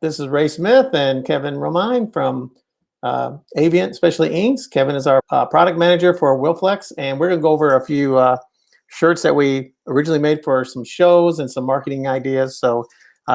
This is Ray Smith and Kevin Romine from Avient Specialty Inks. Kevin is our product manager for Wilflex, and we're going to go over a few shirts that we originally made for some shows and some marketing ideas. So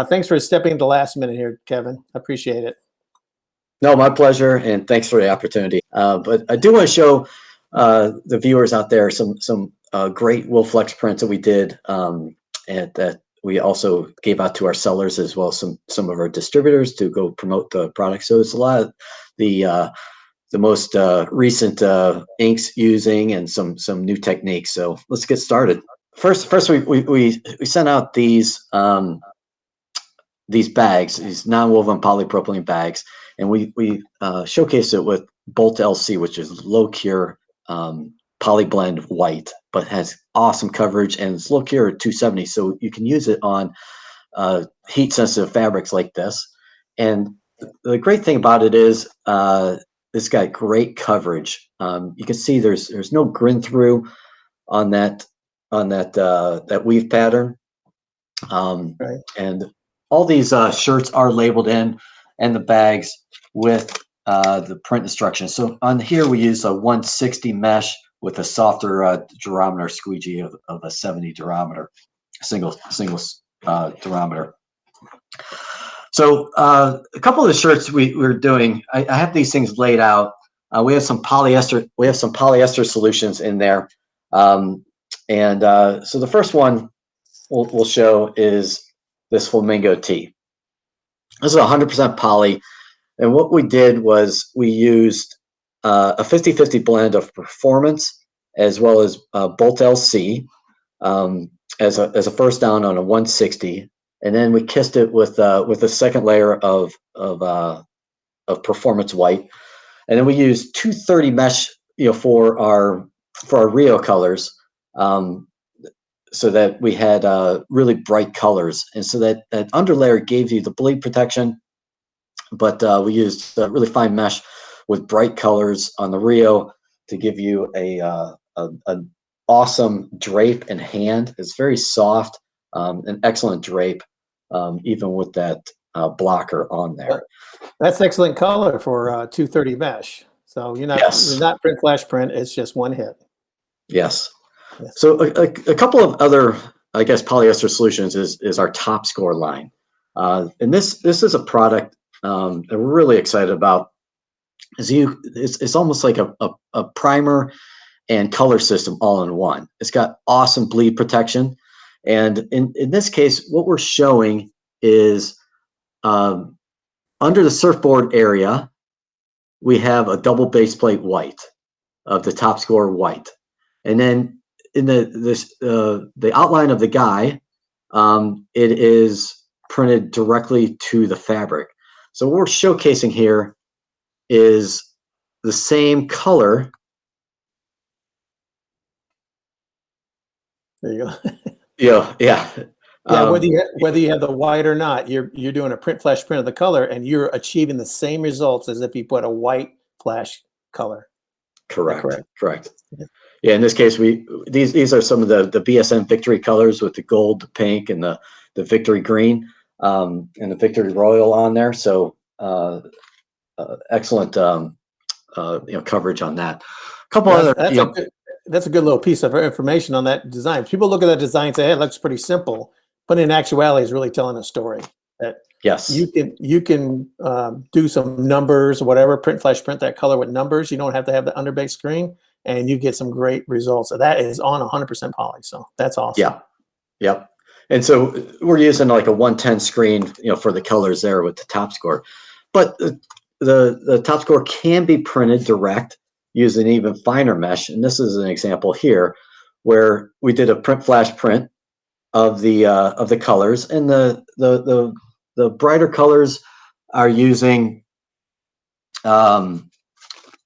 thanks for stepping in the last minute here, Kevin. I appreciate it. No, my pleasure, and thanks for the opportunity. But I do want to show the viewers out there some great Wilflex prints that we did, and that we also gave out to our sellers as well as some of our distributors to go promote the product. So it's a lot of the most recent inks using and some new techniques. So let's get started. First we sent out these bags, these non-woven polypropylene bags, and we showcased it with Bolt LC, which is low cure polyblend white, but has awesome coverage, and it's low cure at 270, so you can use it on heat sensitive fabrics like this. And the great thing about it is it's got great coverage. You can see there's no grin through on that weave pattern, Right. and all these shirts are labeled in, and the bags with the print instructions. So on here we use a 160 mesh with a softer durometer squeegee of a 70 durometer, single durometer. So a couple of the shirts we're doing, I have these things laid out. We have some polyester. We have some polyester solutions in there, so the first one we'll show is this flamingo tee. This is 100% poly, and what we did was we used a 50-50 blend of performance as well as Bolt LC as a first down on a 160, and then we kissed it with a second layer of performance white, and then we used 230 mesh, for our Rio colors, so that we had really bright colors, and so that underlayer gave you the bleed protection, but we used really fine mesh with bright colors on the Rio to give you an awesome drape and hand. It's very soft, an excellent drape, even with that blocker on there. That's excellent color for 230 mesh. So you're not print flash print. It's just one hit. Yes. So a couple of other, I guess, polyester solutions is our Top Score line, and this is a product that we're really excited about. It's almost like a primer and color system all in one. It's got awesome bleed protection, and in this case, what we're showing is under the surfboard area, we have a double base plate white of the Top Score white, and then in the outline of the guy, it is printed directly to the fabric. So what we're showcasing here is the same color. There you go. Yeah. Yeah, whether you have the white or not, you're doing a print flash print of the color, and you're achieving the same results as if you put a white flash color. Correct. Yeah, in this case, these are some of the BSN Victory colors with the gold, the pink, and the Victory green, and the Victory Royal on there. So excellent, coverage on that. A couple that's a good little piece of information on that design. People look at that design and say, "Hey, it looks pretty simple," but in actuality, it's really telling a story. That yes, you can do some numbers, whatever, print flash print that color with numbers. You don't have to have the underbake screen, and you get some great results. So that is on 100% poly. So that's awesome. Yeah. Yep. And so we're using like a 110 screen, for the colors there with the Top Score, but the Top Score can be printed direct using even finer mesh. And this is an example here where we did a print flash print of the colors, and the brighter colors are using I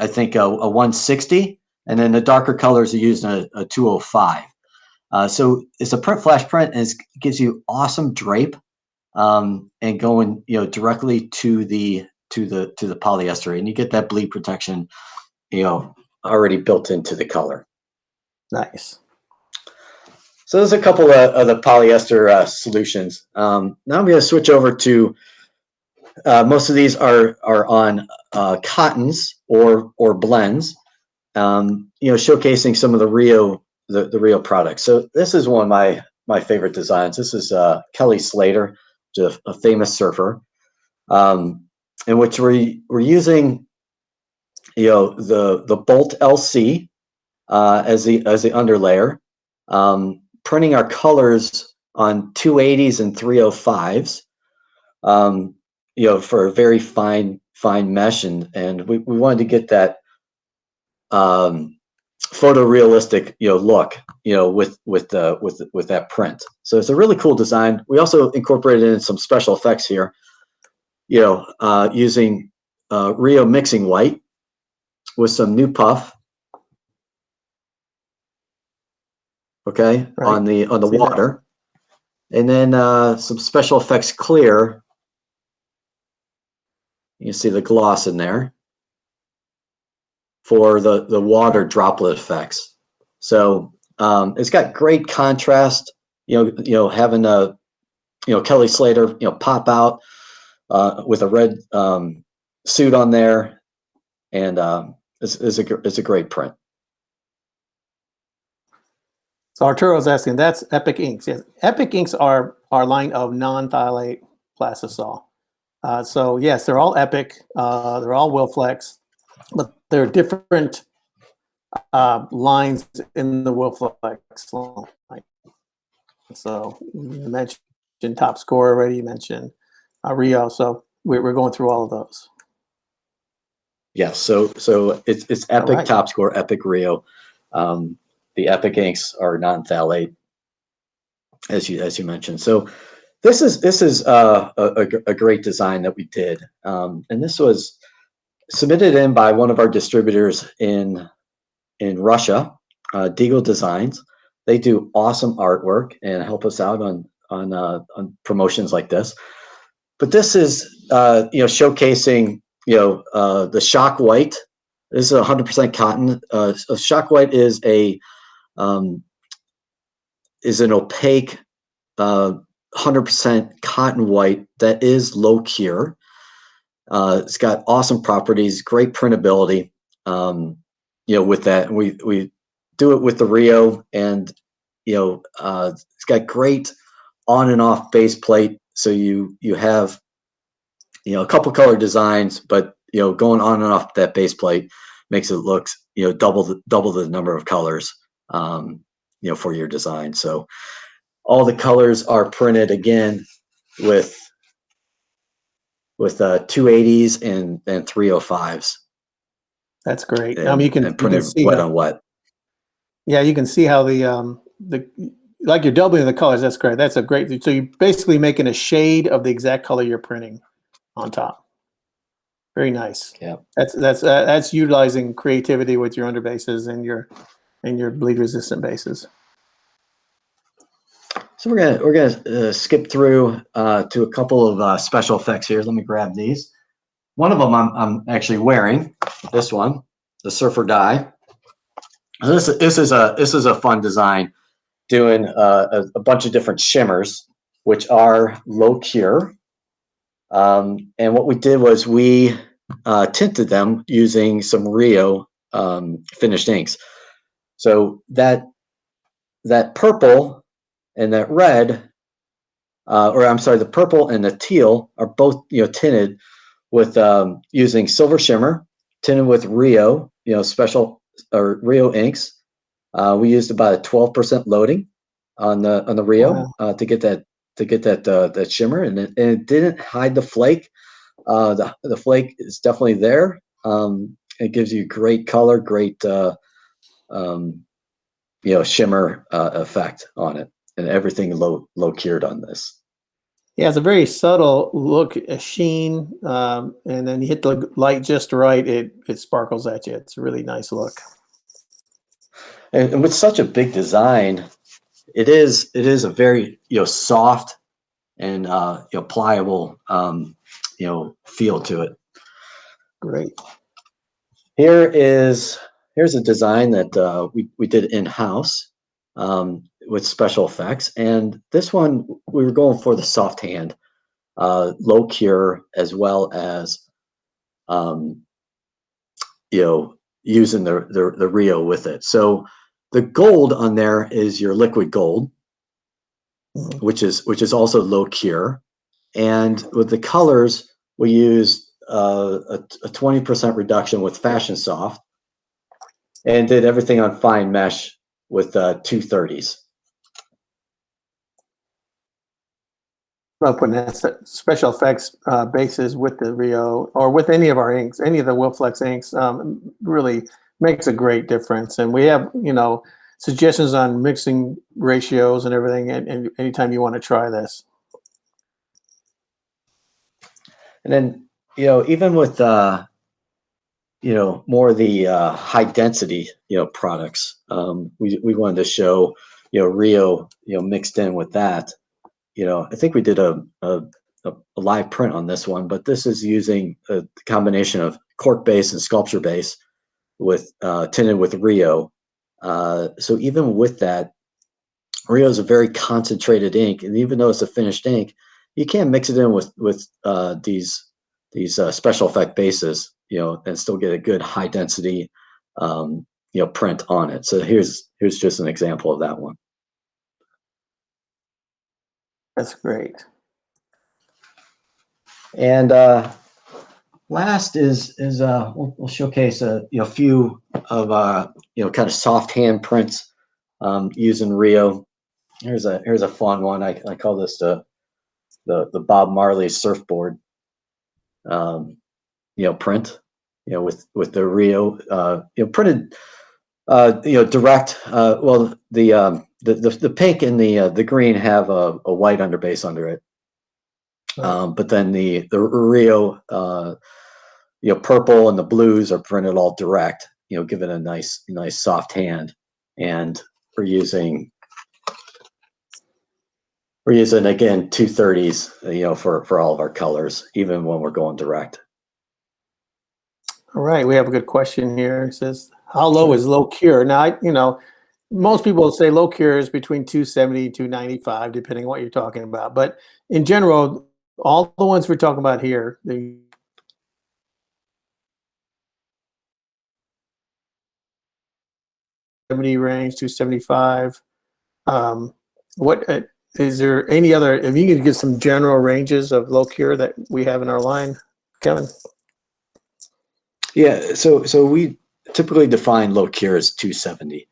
think a 160, and then the darker colors are using a 205. So it's a print flash print, and it gives you awesome drape, and going directly to the polyester, and you get that bleed protection already built into the color. Nice. So there's a couple of the polyester solutions. Now I'm going to switch over to most of these are on cottons or blends, showcasing some of the Rio products. So this is one of my favorite designs. This is Kelly Slater, which is a famous surfer, in which we're using the Bolt LC as the underlayer, printing our colors on 280s and 305s, for a very fine mesh, and we wanted to get that photorealistic look with that print. So it's a really cool design. We also incorporated in some special effects here, using Rio mixing white with some new puff, okay, Right. on the See water, and then some special effects clear. You see the gloss in there for the water droplet effects. So it's got great contrast. Having Kelly Slater pop out with a red suit on there, and it's a great print. So Arturo's asking, that's Epic Inks. Yes, Epic Inks are our line of non-phthalate plastisol. So yes, they're all Epic. They're all Wilflex, but they're different lines in the Wilflex line. So you mentioned Top Score already. You mentioned Rio. So we're going through all of those. Yes. So it's Epic, right. Top Score, Epic, Rio. The Epic inks are non-phthalate, as you mentioned. So this is a great design that we did, and this was submitted in by one of our distributors in Russia, Deagle Designs. They do awesome artwork and help us out on promotions like this. But this is showcasing the Shock White. This is 100% cotton. Shock White is an opaque 100% cotton white that is low cure. It's got awesome properties, great printability. With that, we do it with the Rio, and it's got great on and off base plate. So you have a couple color designs, but going on and off that base plate makes it look double the number of colors for your design. So all the colors are printed again with 280s and 305s. That's great. And, you can see wet on wet. Yeah, you can see how the like you're doubling the colors. That's great. That's a great. So you're basically making a shade of the exact color you're printing on top. Very nice. Yeah. That's utilizing creativity with your underbases and your bleed resistant bases. So we're gonna skip through to a couple of special effects here. Let me grab these. One of them I'm actually wearing. This one, the Surfer Die. This is a fun design, doing a bunch of different shimmers, which are low cure. And what we did was we tinted them using some Rio finished inks. So that purple and that red, or I'm sorry, the purple and the teal are both tinted with using silver shimmer, tinted with Rio, special or Rio inks. We used about a 12% loading on the Rio. Wow. To get that shimmer, and it didn't hide the flake. The flake is definitely there. It gives you great color, great shimmer effect on it, and everything low cured on this. Yeah, it's a very subtle look, a sheen, and then you hit the light just right, it sparkles at you. It's a really nice look. And with such a big design, it is a very soft and pliable feel to it. Great. Here's a design that we did in-house with special effects, and this one we were going for the soft hand. low cure, as well as um, using the Rio with it. So the gold on there is your liquid gold, Mhm. which is also low cure. And with the colors, we use a 20% reduction with Fashion Soft, and did everything on fine mesh with 230s. About putting that special effects bases with the Rio or with any of our inks, any of the Wilflex inks, really makes a great difference. And we have, suggestions on mixing ratios and everything. And anytime you want to try this. And then, even with more of the high density products, we wanted to show Rio mixed in with that. I think we did a live print on this one, but this is using a combination of cork base and sculpture base with tinted with Rio. So even with that, Rio is a very concentrated ink, and even though it's a finished ink, you can mix it in with these special effect bases, and still get a good high density, print on it. So here's just an example of that one. That's great. And last is we'll showcase a few of kind of soft hand prints using Rio. Here's a fun one. I call this the Bob Marley surfboard print, with the Rio, printed direct. Well, the pink and the green have a white underbase under it. But then the Rio, purple and the blues are printed all direct, giving a nice soft hand. And we're using again 230s, for all of our colors, even when we're going direct. All right, we have a good question here. It says, how low is low cure? Now, most people say low cure is between 270 and 295, depending on what you're talking about. But in general, all the ones we're talking about here, the range, 275. What is there any other? If you could give some general ranges of low cure that we have in our line, Kevin. Yeah, so we typically define low cure as 270,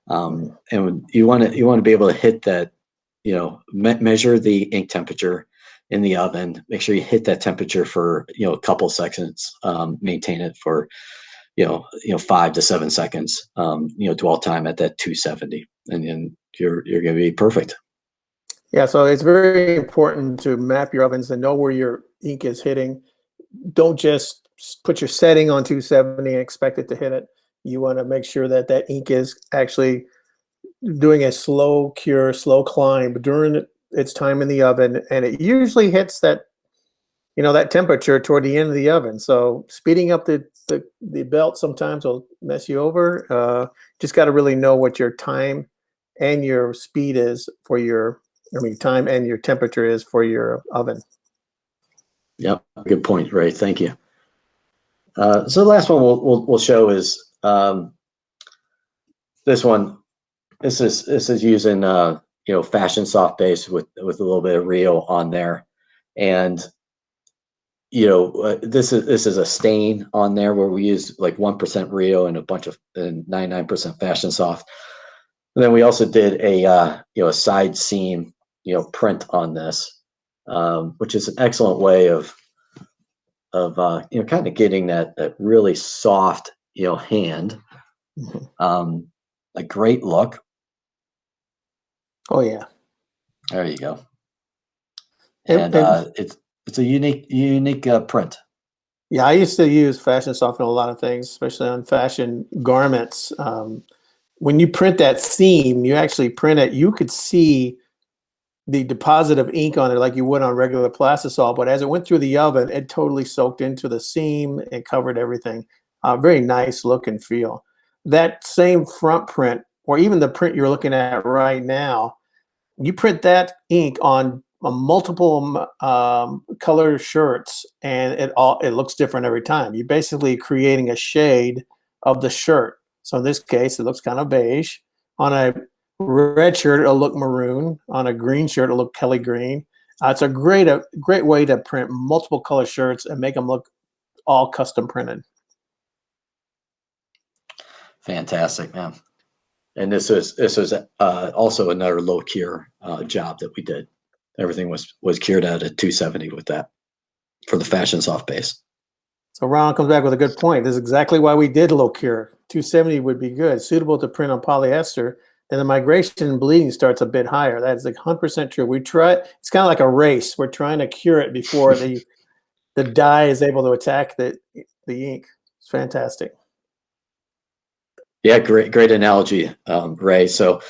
and you want to be able to hit that, measure the ink temperature in the oven. Make sure you hit that temperature for a couple seconds. Maintain it for 5 to 7 seconds. Dwell time at that 270, and then you're going to be perfect. Yeah, so it's very important to map your ovens and know where your ink is hitting. Don't just put your setting on 270 and expect it to hit it. You want to make sure that that ink is actually doing a slow cure, slow climb during its time in the oven, and it usually hits that that temperature toward the end of the oven. So speeding up the belt sometimes will mess you over. Just got to really know what your time and your speed is for your, time and your temperature is for your oven. Yep, good point, Ray. Thank you. So the last one we'll show is this one. This is using Fashion Soft base with a little bit of Rio on there, and this is a stain on there where we use like 1% Rio and a bunch of 99% Fashion Soft. And then we also did a side seam print on this, which is an excellent way of kind of getting that really soft hand, a great look. Oh yeah, there you go. And it's a unique print. Yeah, I used to use Fashion Soft on a lot of things, especially on fashion garments. When you print that seam, you actually print it. You could see the deposit of ink on it like you would on regular plastisol, but as it went through the oven, it totally soaked into the seam and covered everything. Very nice look and feel. That same front print, or even the print you're looking at right now, you print that ink on multiple color shirts, and it looks different every time. You're basically creating a shade of the shirt. So in this case, it looks kind of beige. On a red shirt, it'll look maroon. On a green shirt, it'll look Kelly green. It's a great way to print multiple color shirts and make them look all custom printed. Fantastic, man. And this was also another low cure job that we did. Everything was cured out at 270 with that for the fashion soft base. So Ron comes back with a good point. This is exactly why we did low cure. 270 would be good, suitable to print on polyester. Then the migration and bleeding starts a bit higher. That's like 100% true. We try. It's kind of like a race. We're trying to cure it before the dye is able to attack the ink. It's fantastic. Yeah, great analogy, Ray. So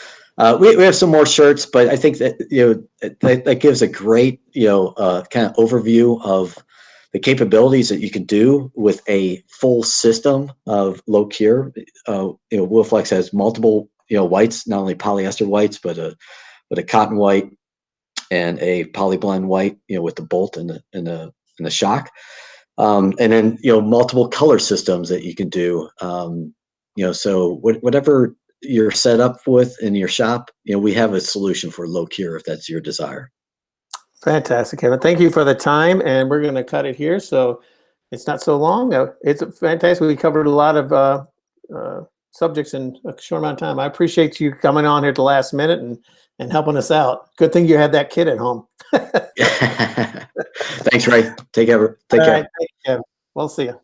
we have some more shirts, but I think that that gives a great kind of overview of the capabilities that you can do with a full system of low cure. Wilflex has multiple whites, not only polyester whites, but a cotton white and a polyblend white, with the bolt and the shock, and then multiple color systems that you can do. So whatever you're set up with in your shop, we have a solution for low cure if that's your desire. Fantastic, Kevin. Thank you for the time, and we're going to cut it here so it's not so long. It's fantastic. We covered a lot of subjects in a short amount of time. I appreciate you coming on here at the last minute and helping us out. Good thing you had that kid at home. Thanks, Ray. Take care. All right, thank you, Kevin. We'll see you.